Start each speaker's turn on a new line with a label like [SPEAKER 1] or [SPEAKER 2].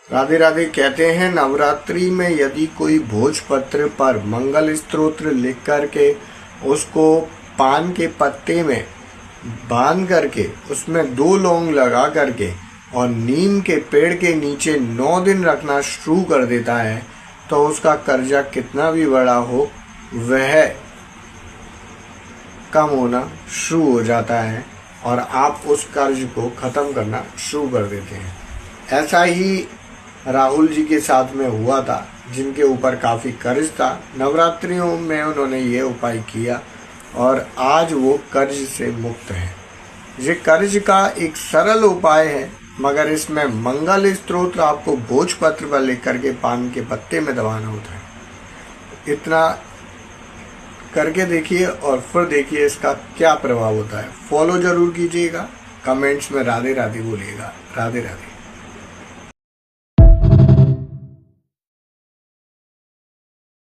[SPEAKER 1] राधे राधे। कहते हैं नवरात्रि में यदि कोई भोजपत्र पर मंगल स्तोत्र लिख करके उसको पान के पत्ते में बांध करके उसमें 2 लौंग लगा करके और नीम के पेड़ के नीचे 9 दिन रखना शुरू कर देता है तो उसका कर्जा कितना भी बड़ा हो वह कम होना शुरू हो जाता है और आप उस कर्ज को खत्म करना शुरू कर देते हैं। ऐसा ही राहुल जी के साथ में हुआ था, जिनके ऊपर काफ़ी कर्ज था। नवरात्रियों में उन्होंने ये उपाय किया और आज वो कर्ज से मुक्त है। ये कर्ज का एक सरल उपाय है, मगर इसमें मंगल स्तोत्र आपको भोजपत्र पर लिख करके पान के पत्ते में दबाना होता है। इतना करके देखिए और फिर देखिए इसका क्या प्रभाव होता है। फॉलो जरूर कीजिएगा, कमेंट्स में राधे राधे बोलिएगा। राधे राधे।